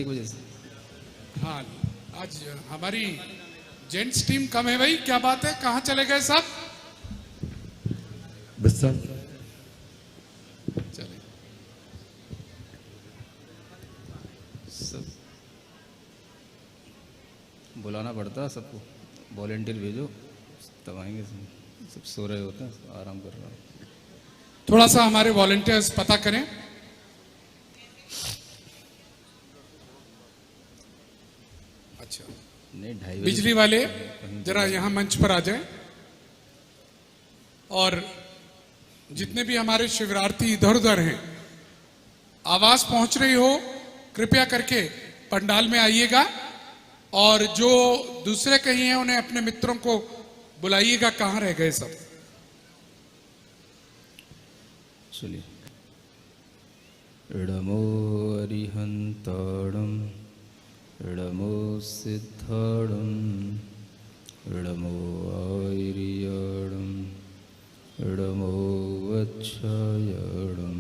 वजह से। हाँ, आज हमारी जेंट्स टीम कम है भाई, क्या बात है, कहाँ चले गए सब? बस साहब चले सब बुलाना पड़ता है सबको, वॉलेंटियर भेजो तब आएंगे। सब सो रहे होते हैं, आराम कर रहे हैं। थोड़ा सा हमारे वॉलेंटियर्स पता करें। अच्छा, नहीं 2:30 बिजली वाले जरा यहाँ मंच पर आ जाएं और जितने भी हमारे शिवरार्थी इधर उधर हैं, आवाज पहुंच रही हो कृपया करके पंडाल में आइएगा, और जो दूसरे कहीं हैं उन्हें अपने मित्रों को बुलाइएगा। कहाँ रह गए सब? चलिए। इडमो अरिहंताणं इडमो सिद्धाणं इडमो आयर्याणं इडमो वच्छायाणं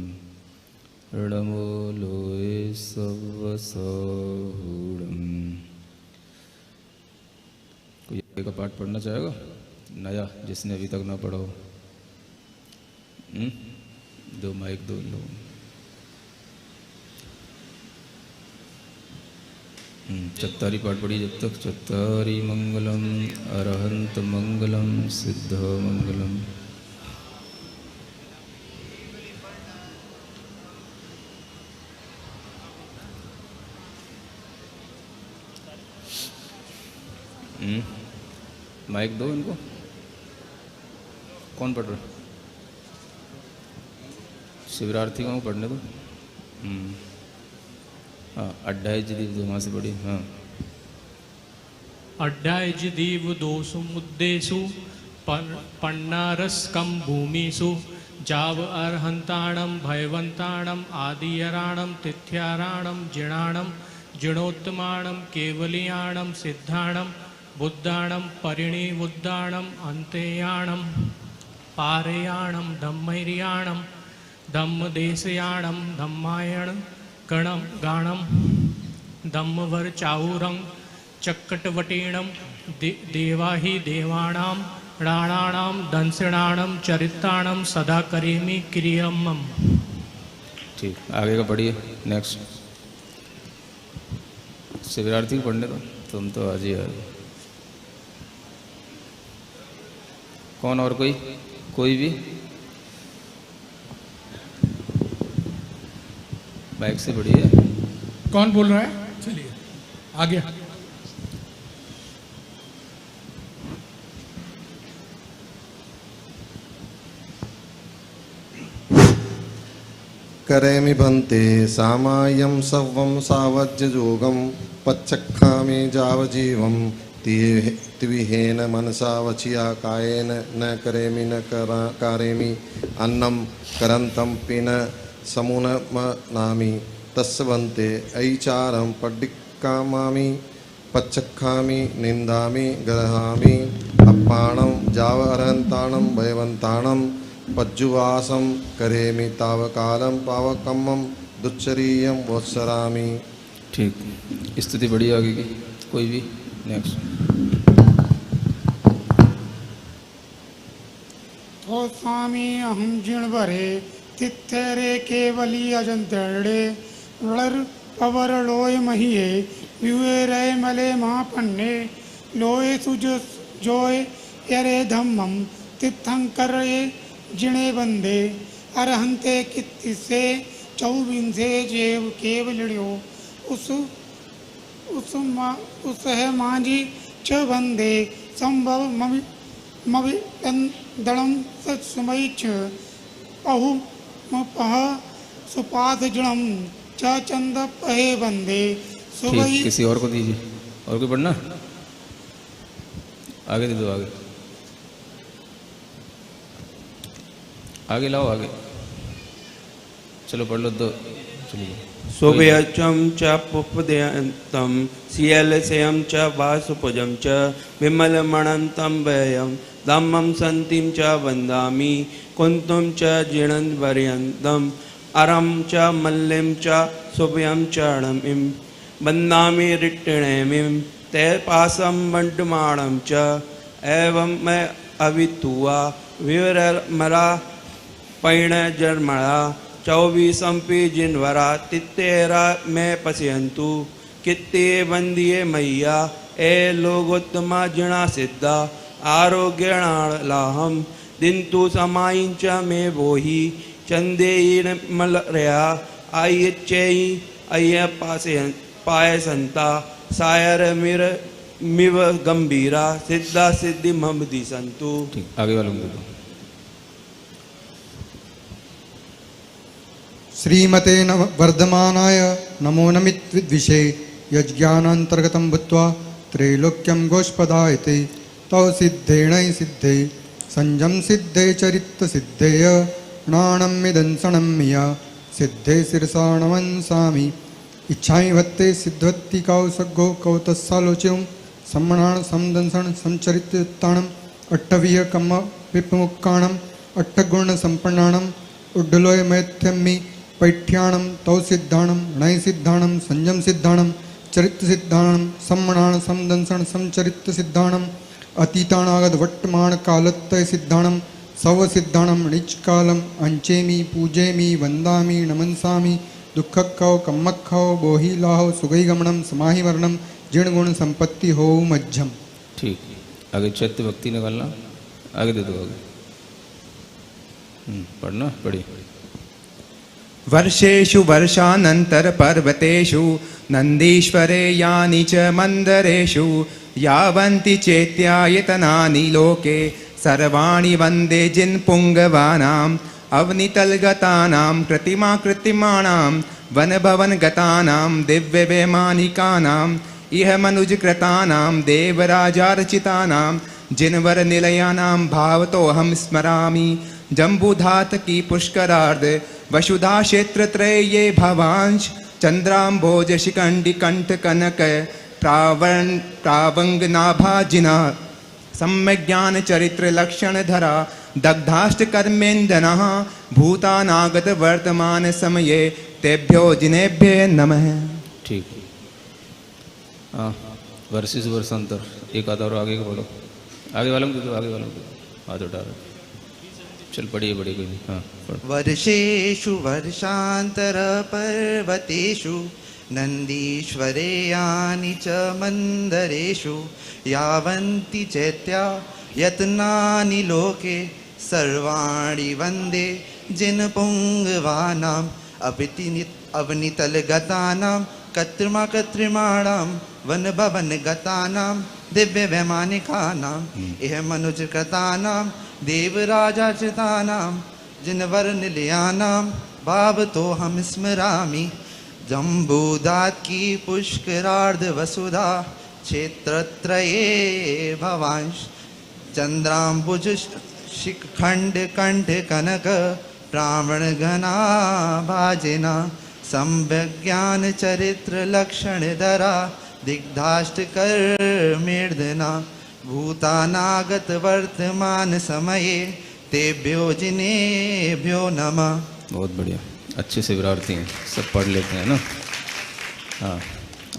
इडमो लोये सवसाहूणं। कोई का पाठ पढ़ना चाहेगा नया, जिसने अभी तक ना पढ़ा हो? दो माइक दो लो। चत्तारी पाठ पढ़ी जब तक। चत्तारी मंगलम अरहंत मंगलम सिद्ध मंगलम। माइक दो इनको। कौन पढ़ रहा है? शिवरार्थी को पढ़ने दो। हाँ, अड्डायजदीव दो वहाँ से पढ़ी। हाँ, अड्डायजदीव दोषु मुद्देषु पन्नारस्कं भूमिषु जाव अर्हंताणं भयवंताणं आदियराणं तिथ्याराणं जिणाणं जिणोत्तमाणं केवलियाणं सिद्धाणं बुद्धाणं परिणिबुद्धाणं अंतेयाणं पारेयाणं धम्मैर्याणं धम्मदेशयाणं धम्मायण गणं गाणं धम्मवरचाऊरं चक्कटवटीणं देवाहि देवानां राणानां दंसिणाणं चरित्राणं सदा करेमि क्रियमम्। ठीक, आगे का पढ़िए। नेक्स्ट शिवरार्थी को पढ़ने दो। तुम तो आज ही आए। कौन और कोई भी? बाइक से बढ़िए। कौन बोल रहा है? चलिए आगे। करेमि भन्ते सामायं सव्वं सावज्ययोगं पच्चक्खामि जावजीवं त्विहेन मनसा वचिया कायेन न करेमि न कारेमि अन्नं करन्तं पिन समुनमनामि तस्य भन्ते ऐचारं पड्डिक्कामामि पच्चक्खामि निन्दामि गृहामि अप्पाणं जावहरन्ताणं भयवन्ताणं पज्जुवासं करेमि तावकालं पावकम्मं दुच्चरीयं वत्सरामि। ठीक, स्थिति बढ़िया आगे की। कोई भी? नेक्स्ट। तो स्वामी अहम जिणवरे तिथेरे केवली अजंतरे लर पवर लोय महिये विवे रे मले महापन्ने लोय सुज जोय यरे धम्मम तिथंकर जिणे बंदे अरहंते कित्तिसे चौबिंसे जेव केवलियो उस है मांझी च बंदे संभव मवि दड़म सत्समय च अहु मपह सुपाध जड़म च चंद पहे बंदे सुबह। किसी और को दीजिए। और कोई पढ़ना? आगे दे दो। आगे लाओ। आगे चलो पढ़ लो। दो चलिए। सुभयचम च पुपदयंतम सियलसयम च वासुपुजम च विमलमणंतम वयम धम्मं संतिम च वंदामि कुंतुम च जिणन्वर्यंतम अरम च मल्लिम च सुभयम चरणम वन्दामि ऋट्टिणेमिं ते पासं वण्डमाणं च एवं मैं अवितुआ विवरमरा पैणजर्मणा 24 जिनवरा तित्तेरा में पश्यन्तु कित्ते वंदिये मैया ए लोगोत्तमा जिणा सिद्धा आरोग्यणालाहम दिन्तु समाइंच में वोही चंदेयीन मलरया आयच्चेयी अय्य पायसंता सायर मिर मिव गंभीरा सिद्धा सिद्धि ममदी संतु। ठीक, आगे वालों को दो। श्रीमते वर्धमानाय नमो नमित्विद्विषे यज्ञानान्तर्गतं भूत्वा त्रैलोक्यं गोष्पदायते तौ सिद्धेणै सिद्धे संजम सिद्धे चरित्र सिद्धेय नाणमिदंसनं मिया सिद्धे शिरसा नमंसामि इच्छामि भत्ते सिद्धवत्ति कौसगो कौतस्सालोच्यं सम्मणान समदंसन संचरिताणम् अट्टवीय कम्म विपमुक्काणम् अट्टगुण संपन्नाणम् उड्डलोय मैथ्यम्मि पैठ्याणं तौ सिद्धाणं नय सिद्धाणं संयम सिद्धाणं चरित्र सिद्धाणं सम्मणान समदंसन संचरित्र सिद्धाणं अतीतानागत वर्तमान कालत्तय सिद्धाणं सव सिद्धाणं निजकालम अंचेमि पूजेमि वंदामि नमंसामि दुःखक्खौ कम्मक्खौ बोहिलाहो सुगैगमनं समाहि वर्णम जिण गुण संपत्ति हो मध्यम। ठीक, आगे चैत्य भक्ति निकालना, आगे दे दो आगे। पढ़ना पढ़िए। वर्षेषु वर्षानंतर पर्वतेषु नंदीश्वरे यानि च मंदरेषु यावन्ति चेत्यायतनानि लोके सर्वाणि वन्दे जिन्पुङ्गवानाम् अवनितलगतानां कृतिमाणां वनभवनगतानां दिव्यवैमानिकानाम् इह मनुजकृतानां देवराजार्चितानां जिनवरनिलयानां भावतोऽहं स्मरामि जम्बूधातकी पुष्करार्ध वसुधा क्षेत्रत्रये ये भवांश चंद्राम्भोज शिखंडी कंठ कनक प्रावंगनाभाजिना सम्यक् ज्ञान चरित्र लक्षण धरा दग्धाष्ट कर्मेन्दनः भूतानागत वर्तमान समये तेभ्यो जिनेभ्य नमः। ठीक, हाँ, वर्षिस वर्षांतर एक आधा और आगे का पढ़ो, आगे वालों को दो, आगे वालों को हाथ उठा रहे। चल पढ़िए कोई नहीं। हाँ, वर्षेषु वर्षांतर पर्वतेषु नंदीश्वरे यानि च मंदरेषु यावन्ति चैत्या यत्नानि लोके सर्वाणि वन्दे जिनपुङ्गवानाम् अवनितलगतानां कर्तृमाणां वनभवनगतानां दिव्यवैमानिकानाम् इह मनुजकृतानां देवराजार्चितानां जिनवरनिलयानां भावतोऽहं स्मरामि जम्बूदात्की पुष्करार्ध वसुधा क्षेत्रत्रये भवांश चंद्राम्बुज शिखंड कंठ कनक प्रावणघना भाजिना सम्यग्ज्ञान चरित्र लक्षण धरा दिग्धाष्टकर मेर्दना भूतानागत वर्तमान समये तेभ्यो जिनेभ्यो नमः। बहुत बढ़िया, अच्छे से विरार्थी हैं, सब पढ़ लेते हैं ना। हाँ,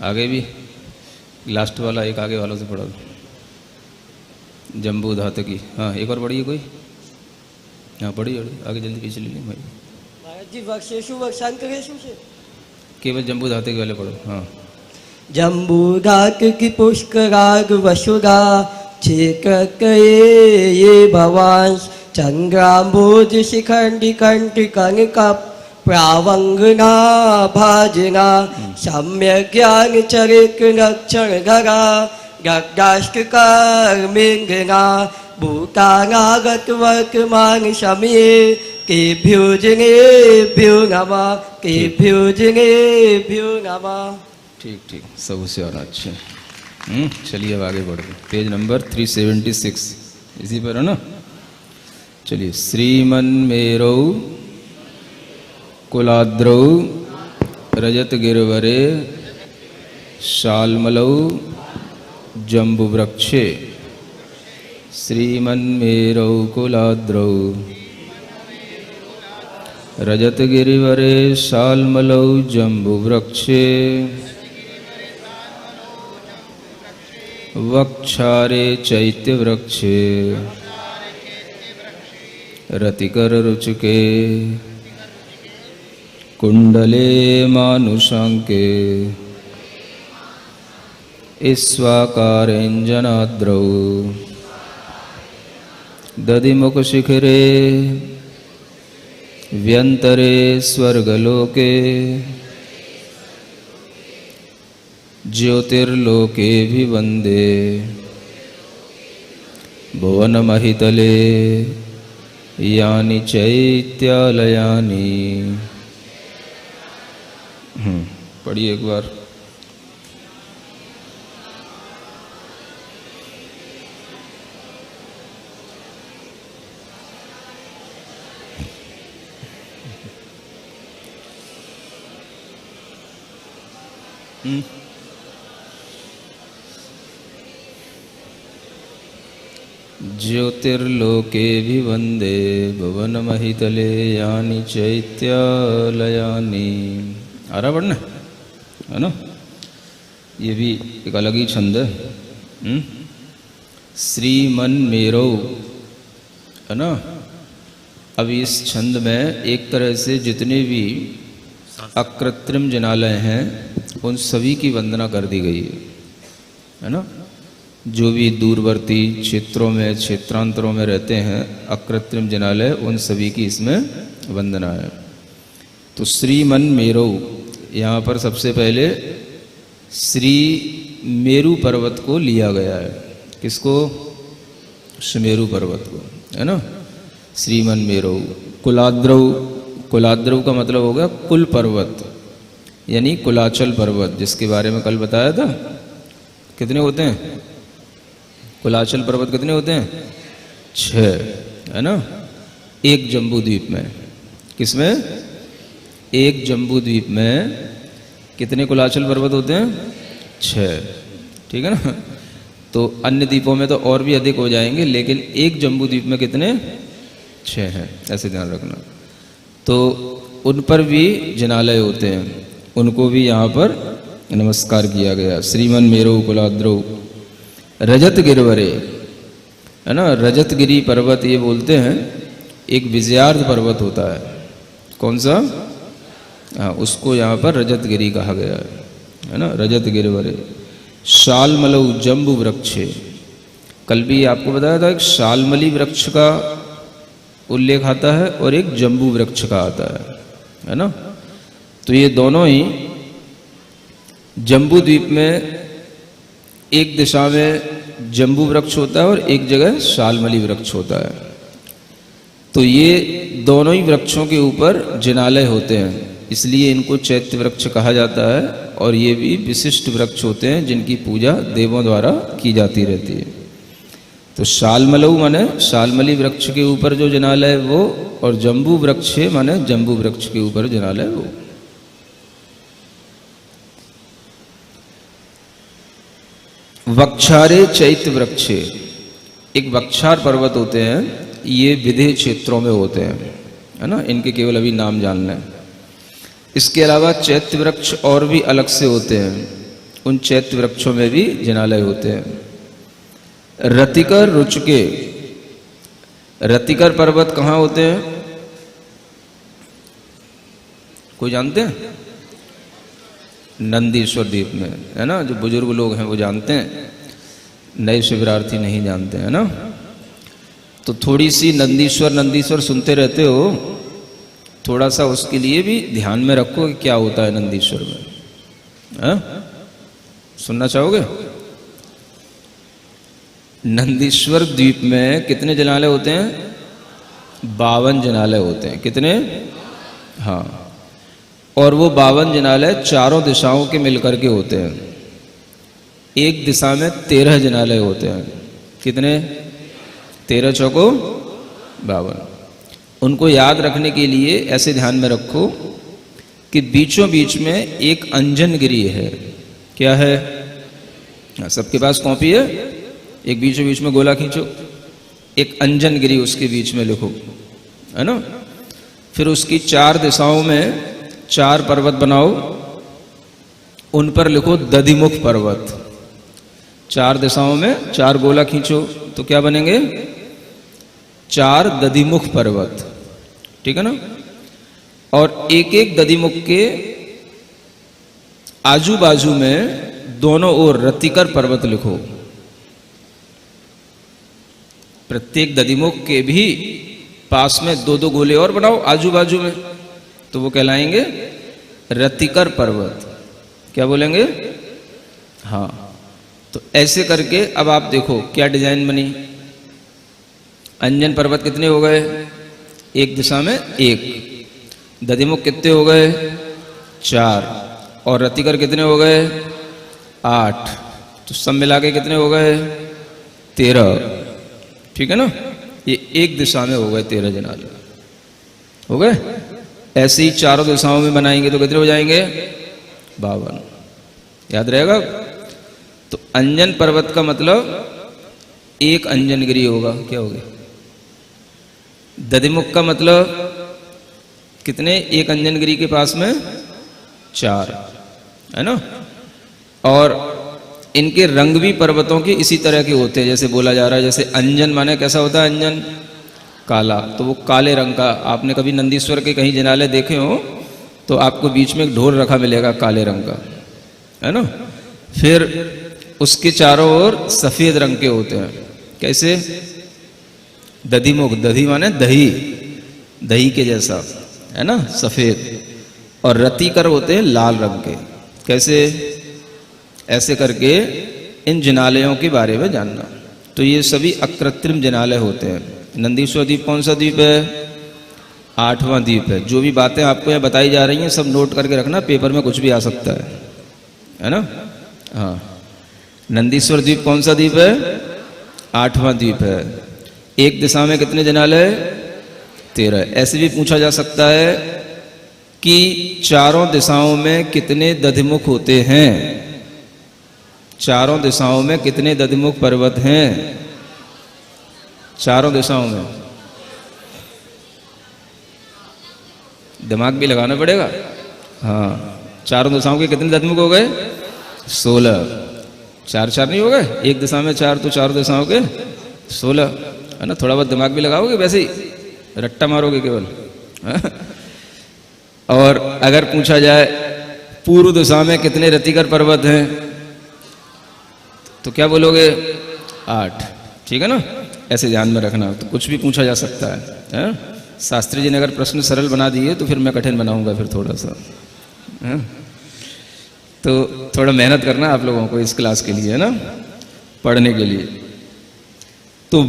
आगे भी लास्ट वाला एक आगे वालों से पढ़ा दो, जम्बू धातकी। हाँ, एक और पढ़िए कोई। हाँ पढ़िए, आगे जल्दी पीछे ले लीजिए भाई। जी वर्षेषु वर्षांतरेषु से केवल जम्बू धातकी वाले पढ़ो। हाँ, जम्बूधाक की पुष्कराग वसुधा क्षेत्रत्रये ये भवांश चंद्राम्बोज शिखंडी कंठी कनक प्रावंगना भाजना सम्यक् ज्ञान चरित्र लक्षण धरा दग्धाष्टकर्मेन्द्रना भूतानागत वर्तमान समये केभ्यो जिनेभ्यो नमः, केभ्यो जिनेभ्यो नमः। ठीक ठीक, सब उससे और अच्छे। चलिए अब आगे बढ़ते, पेज नंबर 376 इसी पर है ना। चलिए, श्रीमन्मेरौ कुलाद्रौ रजतगिरवरे शाल्मलौ जम्बुवृक्षे। श्रीमन्मेरौ कुलाद्रौ रजतगिरिवरे शाल्मलौ जम्बुवृक्षे वक्षारे चैत्यवृक्षे रतिकर रुचिके कुंडले मानुषांके ईश्वाकारेञ्जनाद्रौ दधिमुखशिखिरे व्यन्तरे स्वर्गलोके ज्योतिर्लोके भी वन्दे भुवनमहितले यानि चैत्यालयानि। पढ़िए एक बार। ज्योतिर्लोके भी वन्दे भुवनमहितले यानि चैत्यालयानि। आ रहा पढ़ना है ना? ये भी एक अलग ही छंद है। श्रीमन मेरो है ना। अब इस छंद में एक तरह से जितने भी अकृत्रिम जिनालय हैं उन सभी की वंदना कर दी गई है ना। जो भी दूरवर्ती क्षेत्रों में क्षेत्रांतरों में रहते हैं अकृत्रिम जिनालय, उन सभी की इसमें वंदना है। तो श्रीमन मेरो, यहाँ पर सबसे पहले श्री मेरु पर्वत को लिया गया है। किसको? सुमेरु पर्वत को, है ना। श्रीमन मेरो। कुलाद्रव, कुलाद्रव का मतलब होगा कुल पर्वत, यानी कुलाचल पर्वत, जिसके बारे में कल बताया था। कितने होते हैं कुलाचल पर्वत? कितने होते हैं? 6, है ना। एक जम्बू द्वीप में। किसमें? एक जम्बू द्वीप में कितने कुलाचल पर्वत होते हैं? 6, ठीक है ना। तो अन्य द्वीपों में तो और भी अधिक हो जाएंगे, लेकिन एक जम्बू द्वीप में कितने? 6 हैं, ऐसे ध्यान रखना। तो उन पर भी जिनालय होते हैं, उनको भी यहाँ पर नमस्कार किया गया। श्रीमन मेरो कुलाद्रव रजत गिरवरे, है ना। रजतगिरी पर्वत ये बोलते हैं, एक विजयार्थ पर्वत होता है। कौन सा? हाँ, उसको यहाँ पर रजतगिरी कहा गया है ना। रजत गिरवरे शालमलौ जम्बू वृक्षे। कल भी आपको बताया था, एक शालमली वृक्ष का उल्लेख आता है और एक जम्बू वृक्ष का आता है ना। तो ये दोनों ही जम्बू द्वीप में एक दिशा में जम्बू वृक्ष होता है और एक जगह शालमली वृक्ष होता है। तो ये दोनों ही वृक्षों के ऊपर जिनालय होते हैं, इसलिए इनको चैत्य वृक्ष कहा जाता है। और ये भी विशिष्ट वृक्ष होते हैं जिनकी पूजा देवों द्वारा की जाती रहती है। तो शालमलऊ माने शालमली वृक्ष के ऊपर जो जिनालय वो, और जम्बू वृक्ष माने जम्बू वृक्ष के ऊपर जिनालय वो। वक्षारे चैत्य वृक्षे, एक वक्षार पर्वत होते हैं, ये विदेह क्षेत्रों में होते हैं, है ना। इनके केवल अभी नाम जानना है। इसके अलावा चैत्य वृक्ष और भी अलग से होते हैं, उन चैत्य वृक्षों में भी जिनालय होते हैं। रतिकर रुचके, रतिकर पर्वत कहाँ होते हैं? कोई जानते हैं? नंदीश्वर द्वीप में, है ना। जो बुजुर्ग लोग हैं वो जानते हैं, नए शिविरार्थी नहीं जानते, है ना। तो थोड़ी सी नंदीश्वर सुनते रहते हो, थोड़ा सा उसके लिए भी ध्यान में रखो कि क्या होता है नंदीश्वर में, है? सुनना चाहोगे? नंदीश्वर द्वीप में कितने जिनालय होते हैं? 52 जिनालय होते हैं। कितने? हाँ। और वो 52 जिनालय चारों दिशाओं के मिलकर के होते हैं। एक दिशा में 13 जिनालय होते हैं। कितने? 13 चौको 52। उनको याद रखने के लिए ऐसे ध्यान में रखो कि बीचों बीच में एक अंजनगिरी है। क्या है? सबके पास कॉपी है? एक बीचों बीच में गोला खींचो, एक अंजनगिरी उसके बीच में लिखो, है ना। फिर उसकी 4 दिशाओं में 4 पर्वत बनाओ, उन पर लिखो दधिमुख पर्वत। 4 दिशाओं में 4 गोला खींचो तो क्या बनेंगे? 4 दधिमुख पर्वत, ठीक है ना। और एक एक दधिमुख के आजू बाजू में दोनों ओर रतिकर पर्वत लिखो। प्रत्येक दधिमुख के भी पास में 2-2 गोले और बनाओ आजू बाजू में, तो वो कहलाएंगे रतिकर पर्वत। क्या बोलेंगे? हाँ। तो ऐसे करके अब आप देखो क्या डिजाइन बनी। अंजन पर्वत कितने हो गए? एक दिशा में 1। दधिमुख कितने हो गए? 4। और रतिकर कितने हो गए? 8। तो सब मिला के कितने हो गए? 13, ठीक है ना। ये एक दिशा में हो गए 13 जनाले, हो गए। ऐसे ही चारों दिशाओं में बनाएंगे तो कितने हो जाएंगे? 52। याद रहेगा। तो अंजन पर्वत का मतलब एक अंजनगिरी होगा। क्या होगी? दधिमुख का मतलब कितने? एक अंजनगिरी के पास में 4, है ना। और इनके रंग भी पर्वतों के इसी तरह के होते हैं, जैसे बोला जा रहा है। जैसे अंजन माने कैसा होता है? अंजन काला, तो वो काले रंग का। आपने कभी नंदीश्वर के कहीं जनाले देखे हो तो आपको बीच में एक ढोल रखा मिलेगा काले रंग का, है ना। फिर उसके चारों ओर सफेद रंग के होते हैं। कैसे? दधिमुख, दधी माने दही, दही के जैसा, है ना, सफेद। और रतिकर होते हैं लाल रंग के। कैसे? ऐसे करके इन जिनालयों के बारे में जानना। तो ये सभी अकृत्रिम जिनालय होते हैं। नंदीश्वर द्वीप कौन सा द्वीप है? 8वां द्वीप है। जो भी बातें आपको यहाँ बताई जा रही हैं सब नोट करके रखना, पेपर में कुछ भी आ सकता है ना। हाँ, नंदीश्वर द्वीप कौन सा द्वीप है? 8वां द्वीप है। एक दिशा में कितने जिनालय? 13। ऐसे भी पूछा जा सकता है कि चारों दिशाओं में कितने दधिमुख होते हैं? चारों दिशाओं में कितने दधिमुख पर्वत हैं? चारों दिशाओं में दिमाग भी लगाना पड़ेगा। हाँ, चारों दिशाओं के कितने दधिमुख हो गए? 16। 4-4 नहीं हो गए? एक दिशा में 4 तो चारों दिशाओं के 16, है ना। थोड़ा बहुत दिमाग भी लगाओगे, वैसे ही रट्टा मारोगे केवल। और अगर पूछा जाए पूर्व दिशा में कितने रतिकर पर्वत हैं तो क्या बोलोगे? 8, ठीक है ना। ऐसे ध्यान में रखना, तो कुछ भी पूछा जा सकता है। शास्त्री जी ने अगर प्रश्न सरल बना दिए तो फिर मैं कठिन बनाऊंगा फिर थोड़ा सा, है? तो थोड़ा मेहनत करना आप लोगों को इस क्लास के लिए, है ना, पढ़ने के लिए। तो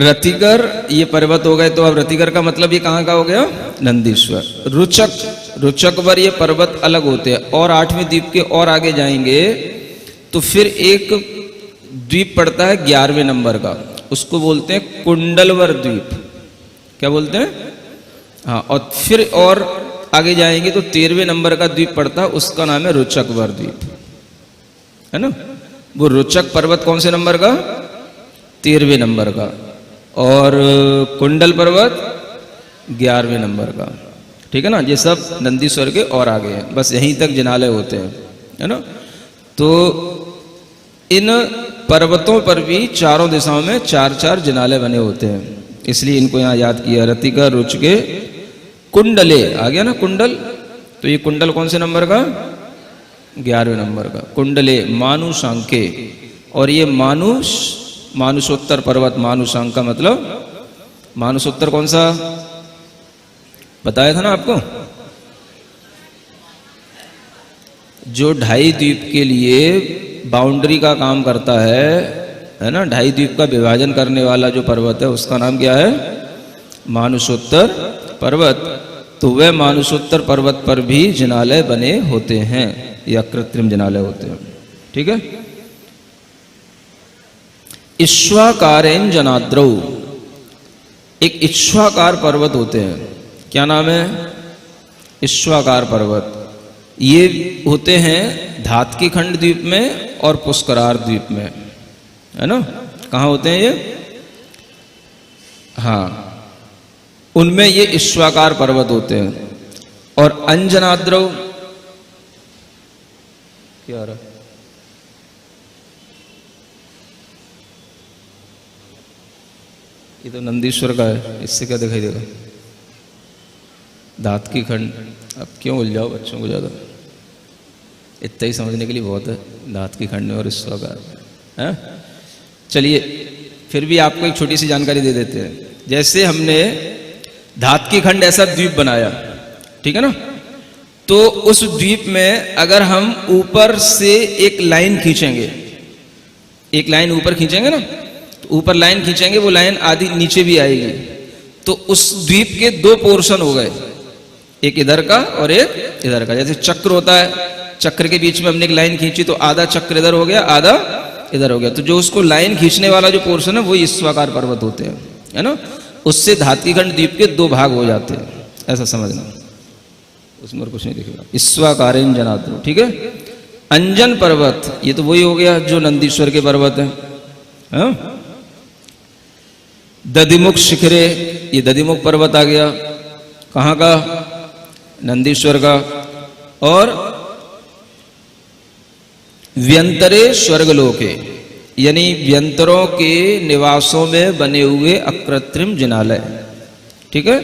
रतिकर ये पर्वत हो गए। तो अब रतिकर का मतलब ये कहाँ का हो गया? नंदीश्वर। रुचक, रुचकवर ये पर्वत अलग होते हैं। और 8वें द्वीप के और आगे जाएंगे तो फिर एक द्वीप पड़ता है 11वें नंबर का, उसको बोलते हैं कुंडलवर द्वीप। क्या बोलते हैं? हाँ। और फिर और आगे जाएंगे तो 13वें नंबर का द्वीप पड़ता है, उसका नाम है रुचकवर द्वीप, है ना। वो रुचक पर्वत कौन से नंबर का? 13वें नंबर का। और कुंडल पर्वत 11वें नंबर का, ठीक है ना। ये सब नंदीश्वर के और आगे हैं, बस यहीं तक जिनालय होते हैं, है ना। तो इन पर्वतों पर भी चारों दिशाओं में 4-4 जिनालय बने होते हैं, इसलिए इनको यहाँ याद किया। रतिका, रुचके, कुंडले आ गया ना, कुंडल। तो ये कुंडल कौन से नंबर का? 11वें नंबर का। कुंडले मानुषांके, और ये मानुषोत्तर पर्वत। मानुषांक का मतलब मानुषोत्तर कौन सा बताया था ना आपको? जो 2.5 द्वीप के लिए बाउंड्री का काम करता है ना। 2.5 द्वीप का विभाजन करने वाला जो पर्वत है उसका नाम क्या है? मानुषोत्तर पर्वत। तो वह मानुषोत्तर पर्वत पर भी जिनालय बने होते हैं, या कृत्रिम जिनालय होते हैं, ठीक है। इक्ष्वाकारेण जनाद्रौ, एक इक्ष्वाकार पर्वत होते हैं। क्या नाम है? इक्ष्वाकार पर्वत। ये होते हैं धातकी खंड द्वीप में और पुष्करार द्वीप में, है ना। कहाँ होते हैं ये? हाँ, उनमें ये इक्ष्वाकार पर्वत होते हैं। और अंजनाद्रौ क्या रहा? ये तो नंदीश्वर का है, इससे क्या दिखाई देगा? धात की खंड। अब क्यों उलझाओ बच्चों को ज़्यादा, इतना ही समझने के लिए बहुत है, धात की खंड में और ईश्वरकार है। चलिए फिर भी आपको एक छोटी सी जानकारी दे देते हैं। जैसे हमने धात की खंड ऐसा द्वीप बनाया, ठीक है ना, तो उस द्वीप में अगर हम ऊपर से एक लाइन खींचेंगे, एक लाइन ऊपर खींचेंगे ना, तो ऊपर लाइन खींचेंगे, वो लाइन आधी नीचे भी आएगी, तो उस द्वीप के दो पोर्शन हो गए, एक इधर का और एक इधर का। जैसे चक्र होता है, चक्र के बीच में हमने एक लाइन खींची तो आधा चक्र इधर हो गया, आधा इधर हो गया, तो जो उसको लाइन खींचने वाला जो पोर्शन है वही ईश्वाकार पर्वत होते हैं, है ना। उससे धात की खंड द्वीप के दो भाग हो जाते हैं, ऐसा समझना, उसमें और कुछ नहीं दिखेगा। ईश्वाकारेण जनाद्रो, ठीक है। अंजन पर्वत, ये तो वही हो गया जो नंदीश्वर के पर्वत है, हाँ? दधिमुख शिखरे, ये दधिमुख पर्वत आ गया, कहाँ का? नंदीश्वर का। और व्यंतरे स्वर्गलोके, यानी व्यंतरों के निवासों में बने हुए अकृत्रिम जिनालय, ठीक है।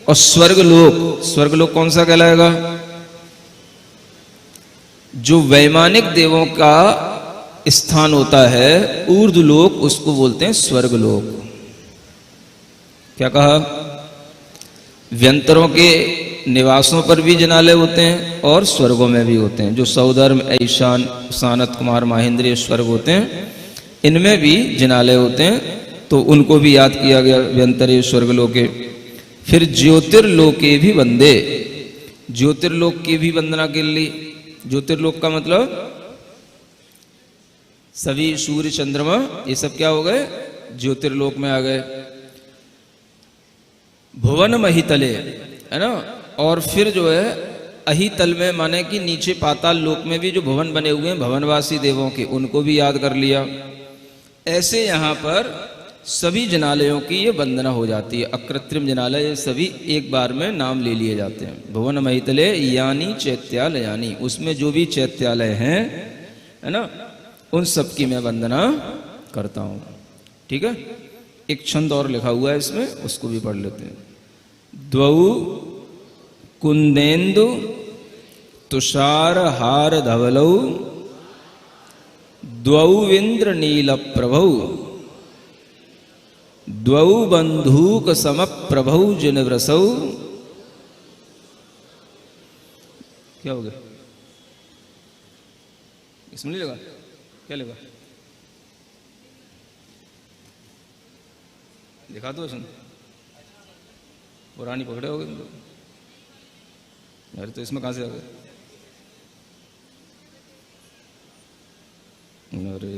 और स्वर्गलोक, स्वर्गलोक कौन सा कहलाएगा? जो वैमानिक देवों का स्थान होता है, ऊर्ध्वलोक, उसको बोलते हैं स्वर्गलोक। क्या कहा? व्यंतरों के निवासों पर भी जिनालय होते हैं और स्वर्गों में भी होते हैं। जो सौधर्म, ऐशान, सानत कुमार, माहेंद्रीय स्वर्ग होते हैं, इनमें भी जिनालय होते हैं, तो उनको भी याद किया गया, व्यंतरे स्वर्गलोके। फिर ज्योतिर्लोके भी वंदे, ज्योतिर्लोक की भी वंदना के लिए। ज्योतिर्लोक का मतलब सभी सूर्य चंद्रमा ये सब क्या हो गए? ज्योतिर्लोक में आ गए। भुवन महितले, है ना। और फिर जो है अहितल में, माने कि नीचे पाताल लोक में भी जो भवन बने हुए हैं भवनवासी देवों के, उनको भी याद कर लिया। ऐसे यहाँ पर सभी जिनालयों की ये वंदना हो जाती है। अकृत्रिम जिनालय ये सभी एक बार में नाम ले लिए जाते हैं। भुवन महितले यानी चैत्यालय, यानी उसमें जो भी चैत्यालय हैं, है ना, उन सब की मैं वंदना करता हूँ, ठीक है। एक छंद और लिखा हुआ है इसमें, उसको भी पढ़ लेते हैं। द्वौ कुंदेन्दु तुषार हार धवलौ द्वौ इंद्र नील प्रभौ द्वौ बंधूक सम प्रभौ जिनव्रसौ। क्या हो गया? इसमें नहीं लगा? क्या लगा? दिखा दो सुन, पुरानी पकड़े हो गए यार, तो इसमें कहां से आ गए? अरे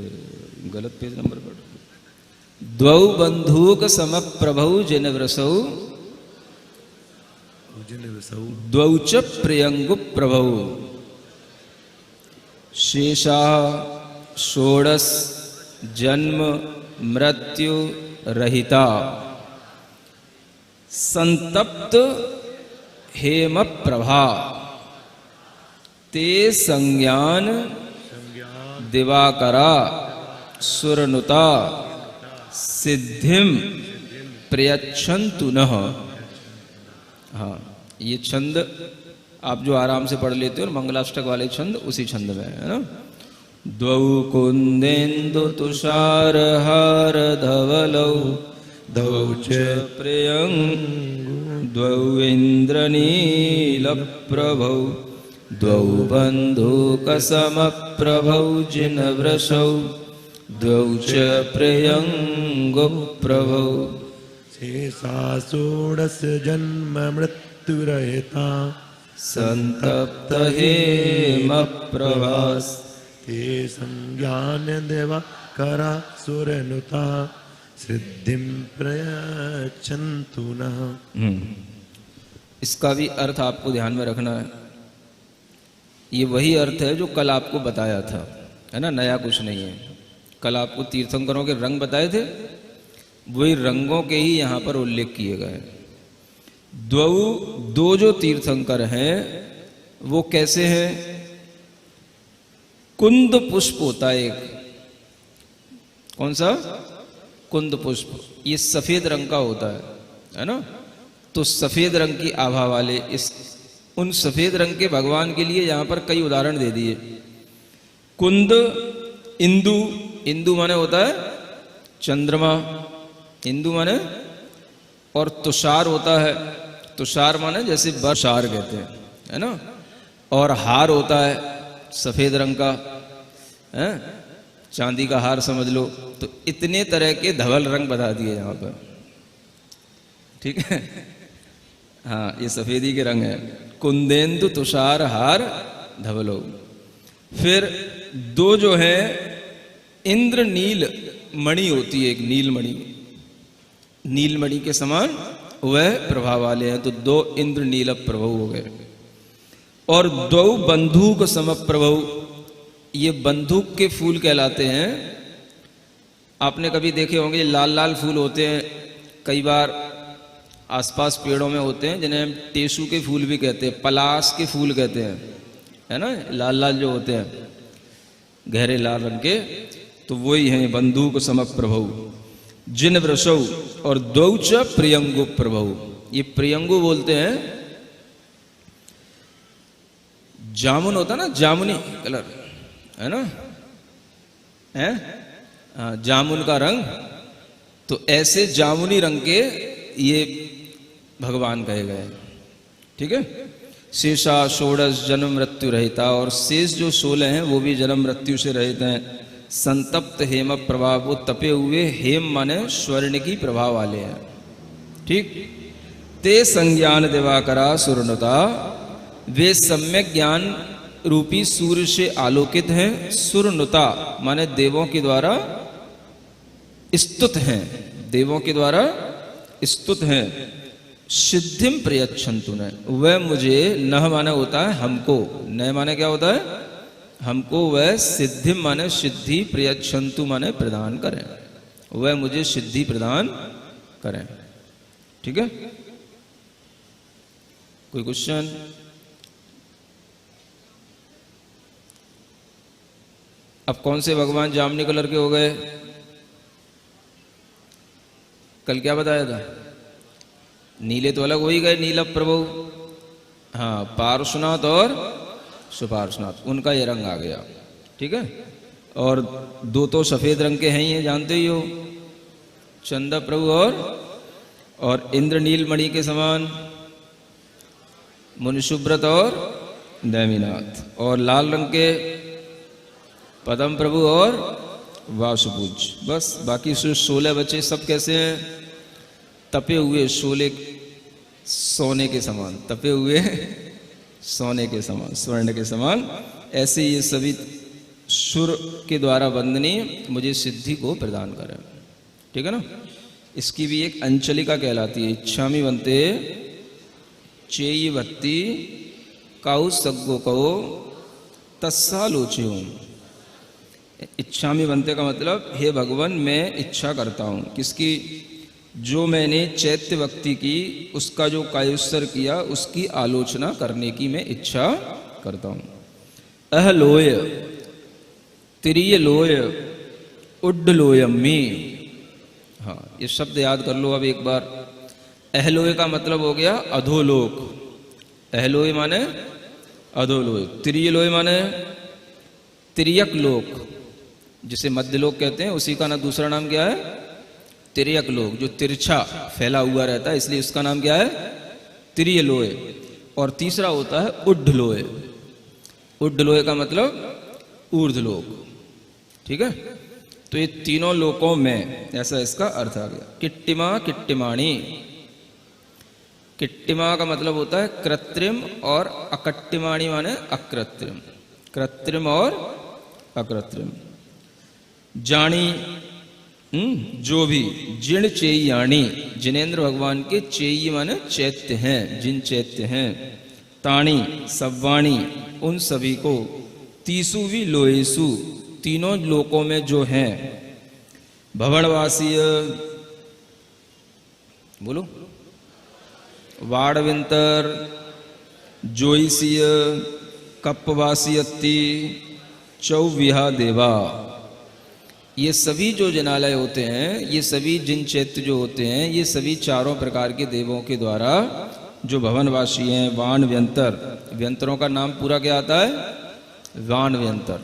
गलत पेज नंबर पढ़। द्वौ बंधूक सम प्रभौ जिनव्रसौ द्वौ च प्रियंगु प्रभौ शेषा षोडश जन्म मृत्यु रहिता संतप्त हेम प्रभा ते संज्ञान दिवाकरा सुरनुता सिद्धिम प्रयच्छन्तु नः। हाँ, ये छंद आप जो आराम से पढ़ लेते हो, और मंगलाष्टक वाले छंद उसी छंद में है ना। द्वौ कुंदेन्दु तुषार हार धवलौ द्वौ च प्रियं द्वौ इंद्रनील प्रभौ द्वौ बंधूक सम प्रभौ जिनव्रसौ द्वौ च प्रियंगु प्रभौ शेषा षोडश जन्म मृत्युरहिता संतप्त हेम प्रभास ते संज्ञान दिवाकरा सुरनुता सिद्धिं प्रयच्छन्तु नः। इसका भी अर्थ आपको ध्यान में रखना है। ये वही अर्थ है जो कल आपको बताया था, है ना, नया कुछ नहीं है। कल आपको तीर्थंकरों के रंग बताए थे, वही रंगों के ही यहाँ पर उल्लेख किए गए। दो जो तीर्थंकर हैं वो कैसे हैं? कुंद पुष्प होता है एक, कौन सा? कुंद पुष्प, ये सफेद रंग का होता है ना। तो सफेद रंग की आभा वाले उन सफेद रंग के भगवान के लिए यहां पर कई उदाहरण दे दिए। कुंद, इंदु, इंदु माने होता है चंद्रमा, इंदु माने, और तुषार होता है, तुषार माने जैसे बरसार कहते हैं, है ना। और हार होता है सफेद रंग का, है, चांदी का हार समझ लो। तो इतने तरह के धवल रंग बता दिए यहां पर, ठीक है। हाँ, ये सफेदी के रंग है, कुंदेंदु तुषार हार धवलो। फिर दो जो है इंद्र नील मणि होती है, एक नील मणि, नील मणि के समान वह प्रभाव वाले हैं। तो दो इंद्र नील प्रभु हो गए। और दो बंदूक सम प्रभु, ये बंदूक के फूल कहलाते हैं। आपने कभी देखे होंगे लाल लाल फूल होते हैं, कई बार आसपास पेड़ों में होते हैं, जिन्हें हम टेसू के फूल भी कहते हैं, पलास के फूल कहते हैं, है ना, लाल लाल जो होते हैं गहरे लाल रंग के। तो वही हैं बंदूक सम प्रभु जिन वृषौ, और दौच प्रियंगु प्रभु, ये प्रियंगु बोलते हैं। जामुन होता ना, जामुनी कलर, है ना, है, हाँ, जामुन का रंग। तो ऐसे जामुनी रंग के ये भगवान कहे गए, ठीक है। शेषा षोडश जन्म मृत्यु रहता, और शेष जो 16 हैं वो भी जन्म मृत्यु से रहित हैं। संतप्त हेम प्रभाव, वो तपे हुए हेम माने स्वर्ण की प्रभाव वाले हैं, ठीक। ते संज्ञान दिवाकरा सुरनुता, वे सम्यक ज्ञान रूपी सूर्य से आलोकित हैं। सुरनुता माने देवों के द्वारा स्तुत हैं, देवों के द्वारा स्तुत हैं। सिद्धिम प्रयच्छन्तु न, वह मुझे, नह माने होता है हमको, न माने क्या होता है हमको, वह सिद्धिम माने सिद्धि, प्रयच्छन्तु माने प्रदान करें, वह मुझे सिद्धि प्रदान करें, ठीक है। कोई क्वेश्चन? अब कौन से भगवान जामुनी कलर के हो गए? कल क्या बताया था? नीले तो अलग हो ही गए, नील प्रभु, हाँ, पार्श्वनाथ और सुपार्श्वनाथ, उनका ये रंग आ गया, ठीक है। और दो तो सफेद रंग के हैं ही, जानते ही हो, चंद प्रभु और इंद्र नील मणि के समान मुनिशुभ्रत और दैमीनाथ। और लाल रंग के पदम प्रभु और वासुपूज। बस बाकी 16 बच्चे सब कैसे हैं? तपे हुए शोले, सोने के समान, तपे हुए सोने के समान, स्वर्ण के समान। ऐसे ये सभी सुर के द्वारा वंदनीय मुझे सिद्धि को प्रदान करें, ठीक है ना। इसकी भी एक अंचलिका कहलाती है। इच्छामि बनते चेयी भक्ति काउ सग्गो कहो तस्सा लोचे। इच्छामि बनते का मतलब, हे भगवान मैं इच्छा करता हूँ, किसकी? जो मैंने चैत्य भक्ति की, उसका जो कायोत्सर किया, उसकी आलोचना करने की मैं इच्छा करता हूँ। अहलोय तिरिय लोय उड्डलोयम्मी। हाँ, ये शब्द याद कर लो अब एक बार। अहलोय का मतलब हो गया अधोलोक, अहलोय माने अधोलोय, तिरिय लोय माने तिर्यक लोक, जिसे मध्यलोक कहते हैं, उसी का ना दूसरा नाम क्या है? तिर्यक लोक, जो तिरछा फैला हुआ रहता है, इसलिए उसका नाम क्या है? तिर्य लोय। और तीसरा होता है उड्डलोय, उड्डलोय का मतलब ऊर्ध्वलोक, ठीक है। तो ये तीनों लोकों में, ऐसा इसका अर्थ आ गया। किट्टिमा किट्टिमाणी, किट्टिमा का मतलब होता है कृत्रिम, और अकट्टिमाणी माने अकृत्रिम, कृत्रिम और अकृत्रिम। जानी, जो भी, जिण चेय्याणी, जिनेन्द्र भगवान के चेयी माने चैत्य हैं, जिन चैत्य हैं। ताणी सव्वाणी, उन सभी को। तीसुवी लोएसु, तीनों लोकों में जो हैं। भवनवासीय, बोलो, वाड़विंतर, जोईसीय, कप्पवासीयत्ती, चौविहा देवा। ये सभी जो जिनालय होते हैं, ये सभी जिन चैत्य जो होते हैं, ये सभी चारों प्रकार के देवों के द्वारा जो भवनवासी हैं, वाण व्यंतर, व्यंतरों का नाम पूरा क्या आता है? वाण व्यंतर,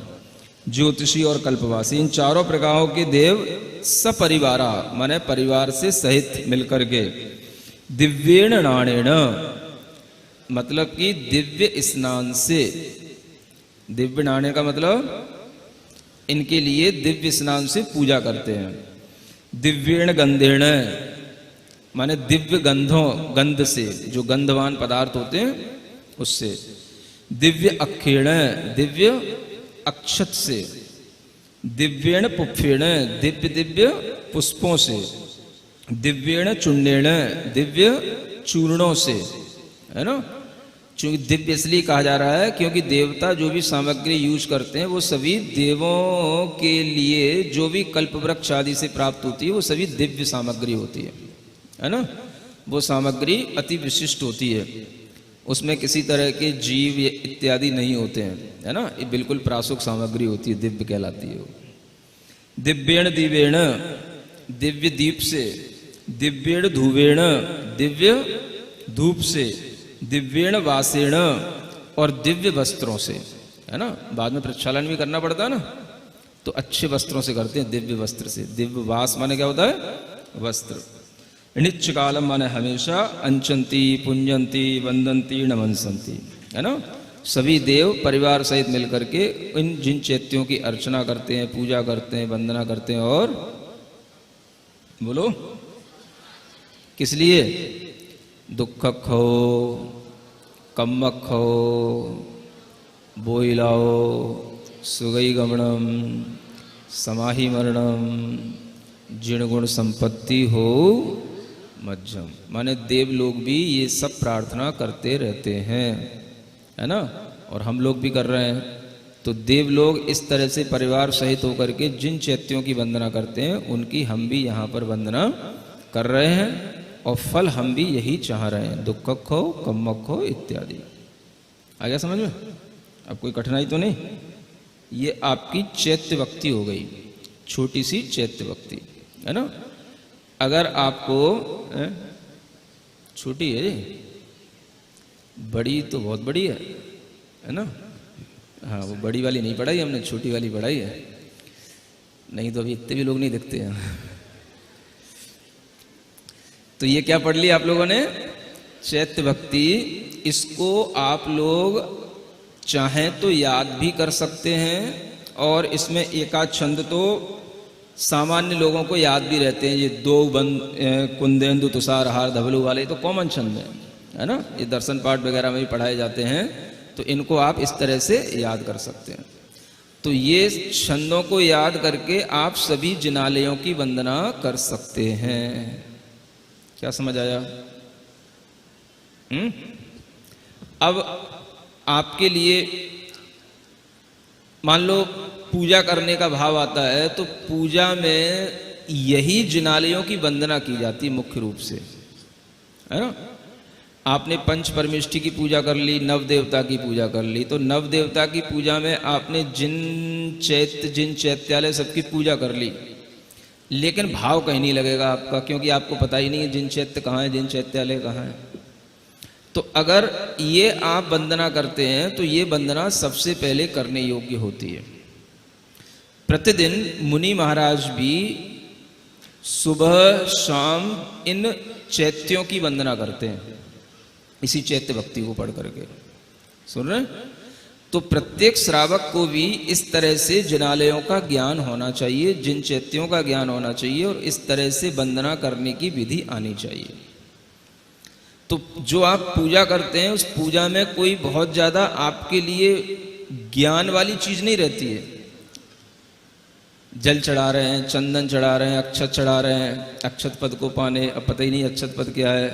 ज्योतिषी और कल्पवासी, इन चारों प्रकारों के देव सपरिवारा माने परिवार से सहित मिलकर के दिव्येण नाणेण मतलब कि दिव्य स्नान से, दिव्य नाणे का मतलब इनके लिए दिव्य स्नान से पूजा करते हैं। दिव्येण गंधेण माने दिव्य गंधों, गंध से, जो गंधवान पदार्थ होते हैं उससे। दिव्य अक्षेण दिव्य अक्षत से। दिव्येण पुष्पेण दिव्य दिव्य पुष्पों से। दिव्येण चूर्णेण दिव्य चूर्णों से, है ना। चूंकि दिव्य इसलिए कहा जा रहा है क्योंकि देवता जो भी सामग्री यूज करते हैं वो सभी देवों के लिए जो भी कल्पवृक्ष आदि से प्राप्त होती है वो सभी दिव्य सामग्री होती है ना। वो सामग्री अति विशिष्ट होती है, उसमें किसी तरह के जीव इत्यादि नहीं होते हैं, है ना। ये बिल्कुल प्रासुक सामग्री होती है, दिव्य कहलाती है वो। दिव्येण दिवेण दिव्य दीप से। दिव्येण धूवेण दिव्य धूप से। दिव्येण वासेण और दिव्य वस्त्रों से, है ना। बाद में प्रक्षालन भी करना पड़ता है ना, तो अच्छे वस्त्रों से करते हैं, दिव्य वस्त्र से। दिव्य वास माने क्या होता है? वस्त्र। नित्य कालम माने हमेशा। अंचंती पुंजंती वंदंती नमनसंती, है ना। सभी देव परिवार सहित मिलकर के इन जिन चैत्यों की अर्चना करते हैं, पूजा करते हैं, वंदना करते हैं। और बोलो किस लिए? दुखखो, कम्मखो, बोइलाओ, सुगई गमनम, समाहि मरणम, जिणगुण संपत्ति हो मध्यम। माने देव लोग भी ये सब प्रार्थना करते रहते हैं, है ना। और हम लोग भी कर रहे हैं। तो देव लोग इस तरह से परिवार सहित होकर के जिन चैत्यों की वंदना करते हैं उनकी हम भी यहाँ पर वंदना कर रहे हैं, और फल हम भी यही चाह रहे हैं। दुखखो, कम्मखो इत्यादि। आ गया समझ में? अब कोई कठिनाई तो नहीं? ये आपकी चैत्य भक्ति हो गई, छोटी सी चैत्य भक्ति, है ना। अगर आपको छोटी है, बड़ी तो बहुत बड़ी है ना। हाँ, वो बड़ी वाली नहीं पढ़ाई हमने, छोटी वाली पढ़ाई है। नहीं तो अभी इतने भी लोग नहीं दिखते हैं। तो ये क्या पढ़ लिया आप लोगों ने? चैत्य भक्ति। इसको आप लोग चाहें तो याद भी कर सकते हैं, और इसमें एकाध छंद तो सामान्य लोगों को याद भी रहते हैं। ये दो बंद कुंदेंदु तुषार हार धबलू वाले तो कॉमन छंद है ना। ये दर्शन पाठ वगैरह में भी पढ़ाए जाते हैं, तो इनको आप इस तरह से याद कर सकते हैं। तो ये छंदों को याद करके आप सभी जिनालयों की वंदना कर सकते हैं। क्या समझ आया? अब आपके लिए मान लो पूजा करने का भाव आता है, तो पूजा में यही जिनालयों की वंदना की जाती है मुख्य रूप से, है ना। आपने पंच परमेष्टि की पूजा कर ली, नव देवता की पूजा कर ली, तो नव देवता की पूजा में आपने जिन चैत्यालय सबकी पूजा कर ली, लेकिन भाव कहीं नहीं लगेगा आपका, क्योंकि आपको पता ही नहीं है जिन चैत्य कहाँ है, जिन चैत्यालय कहाँ है। तो अगर ये आप वंदना करते हैं तो ये वंदना सबसे पहले करने योग्य होती है। प्रतिदिन मुनि महाराज भी सुबह शाम इन चैत्यों की वंदना करते हैं, इसी चैत्य भक्ति को पढ़ करके। सुन रहे हैं? तो प्रत्येक श्रावक को भी इस तरह से जिनालयों का ज्ञान होना चाहिए, जिन चैत्यों का ज्ञान होना चाहिए, और इस तरह से वंदना करने की विधि आनी चाहिए। तो जो आप पूजा करते हैं उस पूजा में कोई बहुत ज्यादा आपके लिए ज्ञान वाली चीज नहीं रहती है। जल चढ़ा रहे हैं, चंदन चढ़ा रहे हैं, अक्षत चढ़ा रहे हैं, अक्षत पद को पाने, अब पता ही नहीं अक्षत पद क्या है।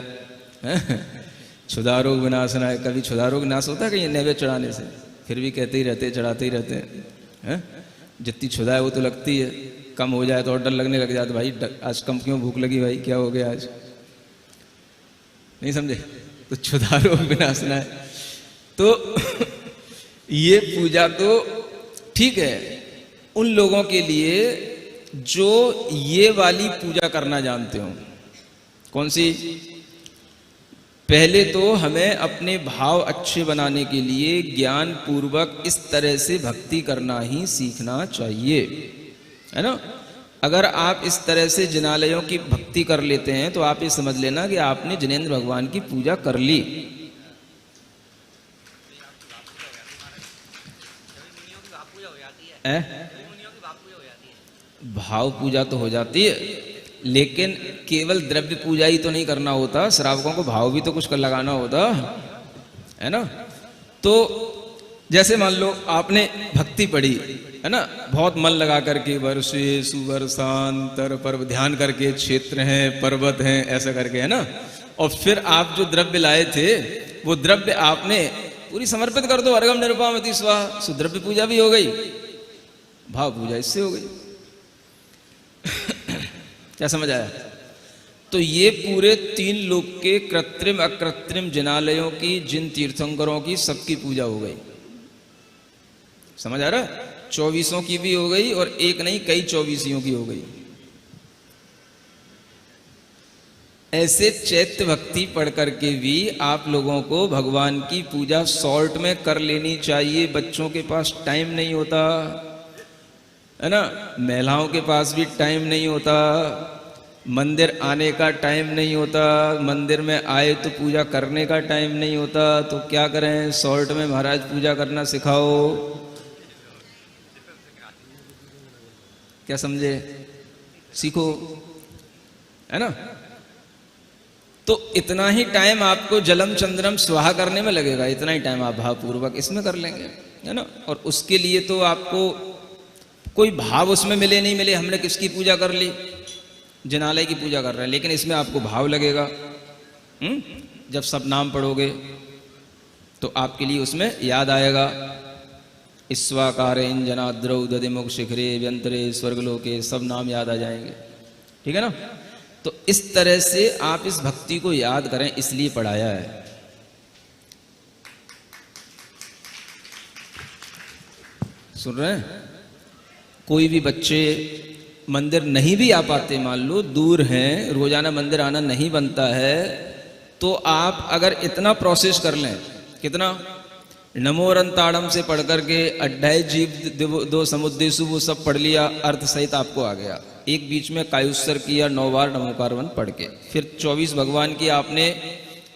क्षुधारोग विनाशनाय, कभी क्षुधारोग नाश होता है कहीं नैवेद्य चढ़ाने से? फिर भी कहते ही रहते, चढ़ाते ही रहते हैं। जितनी क्षुधा है वो तो लगती है, कम हो जाए तो और डर लगने लग जाता, भाई आज कम क्यों भूख लगी, भाई क्या हो गया आज, नहीं समझे? तो क्षुधारोग विनाशनाय। तो ये पूजा तो ठीक है उन लोगों के लिए जो ये वाली पूजा करना जानते हो। कौन सी? पहले तो हमें अपने भाव अच्छे बनाने के लिए ज्ञान पूर्वक इस तरह से भक्ति करना ही सीखना चाहिए, है ना। अगर आप इस तरह से जिनालयों की भक्ति कर लेते हैं तो आप ये समझ लेना कि आपने जिनेंद्र भगवान की पूजा कर ली। भाव पूजा तो हो जाती है, लेकिन केवल द्रव्य पूजा ही तो नहीं करना होता, श्रावकों को भाव भी तो कुछ कर लगाना होता है ना। तो जैसे मान लो आपने भक्ति पढ़ी, है ना, बहुत मन लगा करके, वर्षे सुवर्षांतर पर्व ध्यान करके, क्षेत्र हैं, पर्वत हैं, ऐसा करके, है ना। और फिर आप जो द्रव्य लाए थे वो द्रव्य आपने पूरी समर्पित कर दो, अर्घम निरुपामति स्वाहा, सो द्रव्य पूजा भी हो गई, भाव पूजा इससे हो गई। क्या समझ आया? तो ये पूरे 3 लोक के कृत्रिम अकृत्रिम जिनालयों की, जिन तीर्थंकरों की, सबकी पूजा हो गई। समझ आ रहा है? 24 की भी हो गई और एक नहीं कई 24 की हो गई। ऐसे चैत्य भक्ति पढ़ करके भी आप लोगों को भगवान की पूजा शॉर्ट में कर लेनी चाहिए। बच्चों के पास टाइम नहीं होता, है ना, महिलाओं के पास भी टाइम नहीं होता, मंदिर आने का टाइम नहीं होता, मंदिर में आए तो पूजा करने का टाइम नहीं होता। तो क्या करें? शॉर्ट में महाराज पूजा करना सिखाओ। क्या समझे? सीखो, है ना। तो इतना ही टाइम आपको जलम चंद्रम स्वाहा करने में लगेगा, इतना ही टाइम आप भावपूर्वक इसमें कर लेंगे, है ना। और उसके लिए तो आपको कोई भाव उसमें मिले नहीं मिले, हमने किसकी पूजा कर ली, जिनालय की पूजा कर रहे हैं, लेकिन इसमें आपको भाव लगेगा। जब सब नाम पढ़ोगे तो आपके लिए उसमें याद आएगा। ईश्वाकारे इंजनाद्रौ दधिमुख शिखरे व्यंतरे स्वर्गलोके, सब नाम याद आ जाएंगे, ठीक है ना। तो इस तरह से आप इस भक्ति को याद करें, इसलिए पढ़ाया है। सुन रहे हैं? कोई भी बच्चे मंदिर नहीं भी आ पाते, मान लो दूर हैं, रोजाना मंदिर आना नहीं बनता है, तो आप अगर इतना प्रोसेस कर लें, कितना, नमोरंताड़म से पढ़ करके अड्ढाई जीव दो समुद्देशु वो सब पढ़ लिया, अर्थ सहित आपको आ गया। एक बीच में कायुस्सर किया 9 बार नमोकार वन पढ़ के, फिर 24 भगवान की आपने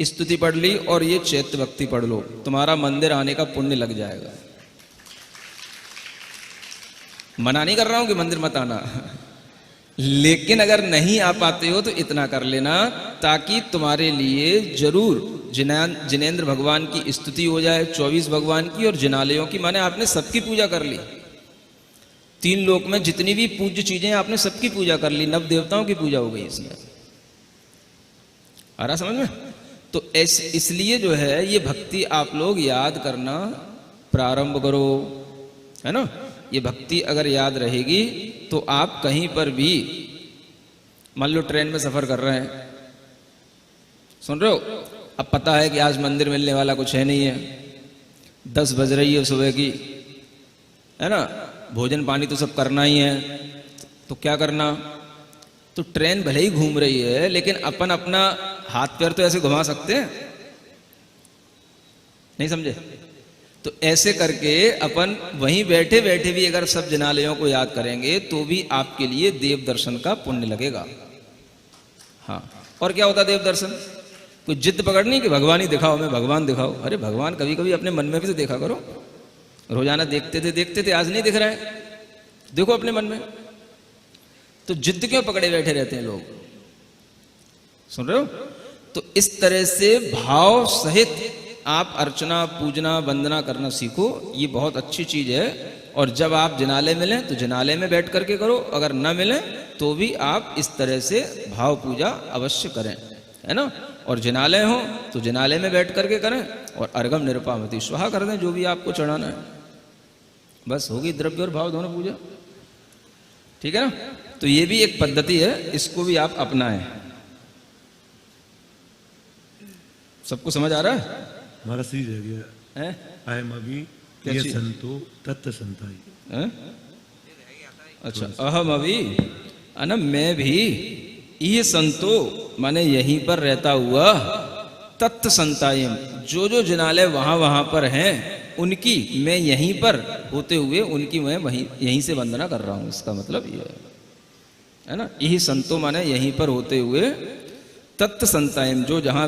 स्तुति पढ़ ली और ये चैत्य भक्ति पढ़ लो, तुम्हारा मंदिर आने का पुण्य लग जाएगा। मना नहीं कर रहा हूं कि मंदिर मत आना, लेकिन अगर नहीं आ पाते हो तो इतना कर लेना, ताकि तुम्हारे लिए जरूर जिनेंद्र भगवान की स्तुति हो जाए, 24 भगवान की और जिनालयों की, माने आपने सबकी पूजा कर ली। 3 लोक में जितनी भी पूज्य चीजें आपने सबकी पूजा कर ली, नव देवताओं की पूजा हो गई इसमें। आ रहा समझ में? तो इसलिए जो है ये भक्ति आप लोग याद करना प्रारंभ करो, है ना। ये भक्ति अगर याद रहेगी तो आप कहीं पर भी, मान लो ट्रेन में सफर कर रहे हैं, सुन रहे हो, अब पता है कि आज मंदिर मिलने वाला कुछ है नहीं है, 10 बज रही है सुबह की, है ना, भोजन पानी तो सब करना ही है, तो क्या करना, तो ट्रेन भले ही घूम रही है लेकिन अपन अपना हाथ पैर तो ऐसे घुमा सकते हैं, नहीं समझे। तो ऐसे करके अपन वहीं बैठे बैठे भी अगर सब जिनालयों को याद करेंगे तो भी आपके लिए देव दर्शन का पुण्य लगेगा। हाँ, और क्या होता देव दर्शन? कोई जिद पकड़नी कि भगवान ही दिखाओ, मैं भगवान दिखाओ। अरे भगवान कभी कभी अपने मन में भी तो देखा करो। रोजाना देखते थे आज नहीं दिख रहा है, देखो अपने मन में। तो जिद क्यों पकड़े बैठे रहते हैं लोग? सुन रहे हो? तो इस तरह से भाव सहित आप अर्चना पूजना वंदना करना सीखो, ये बहुत अच्छी चीज है। और जब आप जिनालय मिलें तो जिनालय में बैठ करके करो, अगर न मिले तो भी आप इस तरह से भाव पूजा अवश्य करें, है ना। और जिनालय हो तो जिनालय में बैठ करके करें, और अर्घम निरुपामति स्वाहा कर दें, जो भी आपको चढ़ाना है। बस होगी द्रव्य और भाव दोनों पूजा, ठीक है ना। तो ये भी एक पद्धति है, इसको भी आप अपनाएं। सबको समझ आ रहा है? हमारा सीज रह गया है। आई एम अभी ये संतो तत्व संताई। अच्छा, अहम अभी अन मैं भी, ये संतो माने यहीं पर रहता हुआ, तत्त संतायम जो जो जिनालय वहां वहां पर हैं उनकी मैं यहीं पर होते हुए उनकी मैं वहीं यहीं से वंदना कर रहा हूं। इसका मतलब ये है ना, यही संतो माने यहीं पर होते हुए, तत्त संतायम जो जहां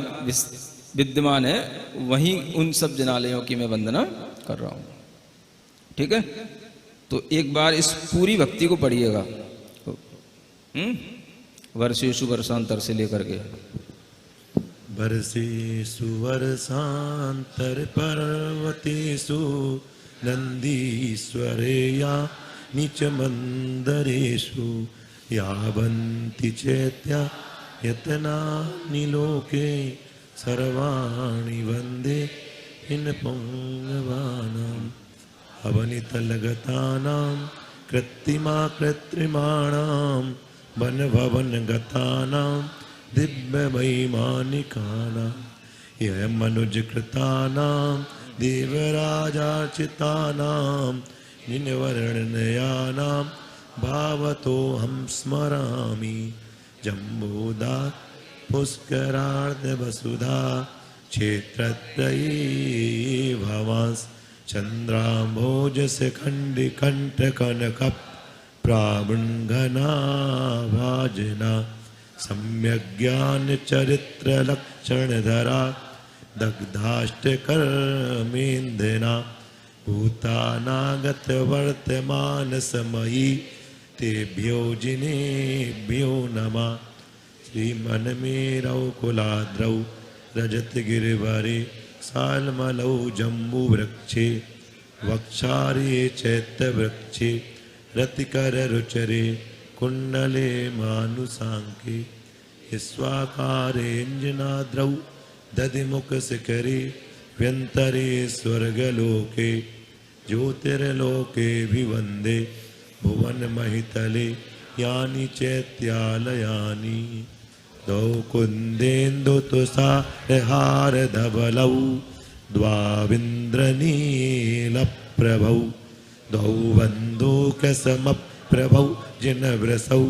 विद्यमान है वहीं उन सब जिनालयों की मैं वंदना कर रहा हूं। ठीक है, तो एक बार इस पूरी भक्ति को पढ़िएगा, वर्षेषु वर्षांतर से लेकर के। वर्षेषु वर्षांतर पर्वतेषु नन्दीश्वरेया नीच मंदरेषु यावन्ति चैत्या यतनानि लोके सर्वाणि वन्दे इन पुण्यवानाम् अवनितलगतानां कृत्रिमा कृत्रिमाणां वनभवनगतानां दिव्यवैमानिकानां यमनुजकृतानां देवराजार्चितानां निनवर्णनयानां भावतोऽहं स्मरामि जम्बूदात् पुष्करार्धवसुधा क्षेत्रत्रये भवांस् चन्द्राम्भोजस्य खण्डिकण्ठकनकप् प्रावृङ्घनाभाजना सम्यग्ज्ञानचरित्रलक्षणधरा दग्धाष्टकर्मेन्दिना भूतानागतवर्तमानसमयी तेभ्यो जिनेभ्यो नमः। श्रीमन्मेरौ कुलाद्रौ रजतगिरिवरे साल्मलौ जम्बूवृक्षे वक्षारे चैत्यवृक्षे रतिकररुचरे कुण्डले मानुसाङ्के स्वाकारेऽञ्जनाद्रौ दधिमुखशिखरे व्यन्तरे स्वर्गलोके ज्योतिर्लोके विवन्दे भुवनमहितले यानि चैत्यालयानि द्वौ कुन्देन्दुतुषारहारधवलौ द्वाविन्द्रनीलप्रभौ द्वौ बन्धूकसमप्रभौ जिनवृषौ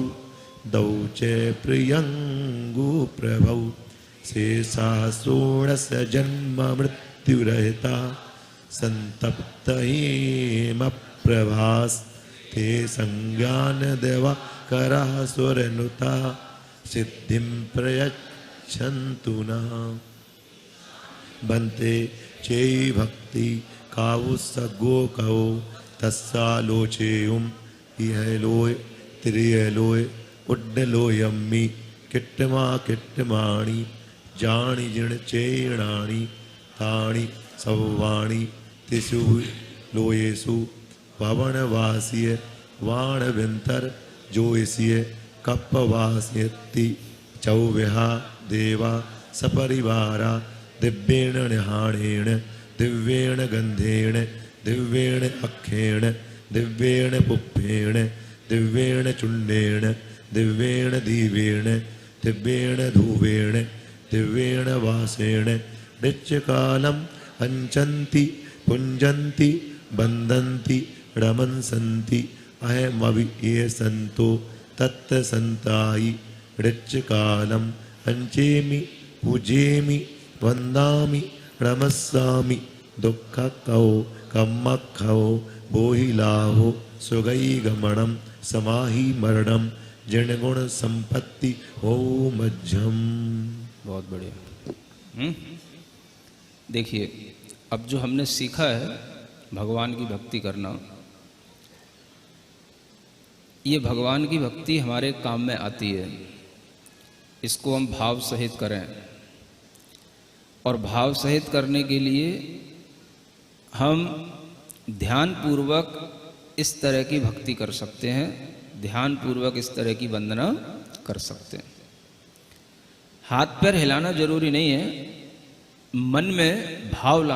द्वौ च प्रियङ्गुप्रभौ शेषाः षोडशजन्ममृत्युरहिता सन्तप्तहेमप्रभास् ते संज्ञानदिवाकराः सुरनुता सिद्धिं प्रयच्छन्तु नः। बन्ते चेयि भक्ति कावु सगो कहो तस्सालोचेयुम इहलोय त्रियलोय उड्डलोयम्मि किट्टमा किट्टमाणि जाणि जिण चेणाणि ताणि सौवाणि तिषु लोयेषु पवनवासीय वाणविन्तर जोयसीय कप्पवास्यति चौव्यहा देवा सपरिवारा दिव्येण निहाणेन दिव्येण गन्धेन दिव्येण अक्षेण दिव्येण पुप्पेण दिव्येण चुण्डेन दिव्येण दीवेण दिव्येण धूवेण दिव्येण वासेन नित्यकालम् अञ्चन्ति पुञ्जन्ति बन्दन्ति रमन्सन्ति अहमवि ये सन्तो तत्सन्तायि ऋच्यकालम् अञ्चेमि पूजेमि वन्दामि नमस्सामि दुःखकौ कम्मखौ बोहिलाहो सुगैगमणं समाहि मरणं जनगुण संपत्ति हो मध्यम। बहुत बढ़िया। देखिए, अब जो हमने सीखा है भगवान की भक्ति करना, ये भगवान की भक्ति हमारे काम में आती है। इसको हम भाव सहित करें, और भाव सहित करने के लिए हम ध्यान पूर्वक इस तरह की भक्ति कर सकते हैं, ध्यान पूर्वक इस तरह की वंदना कर सकते हैं। हाथ पैर हिलाना जरूरी नहीं है, मन में भाव लाना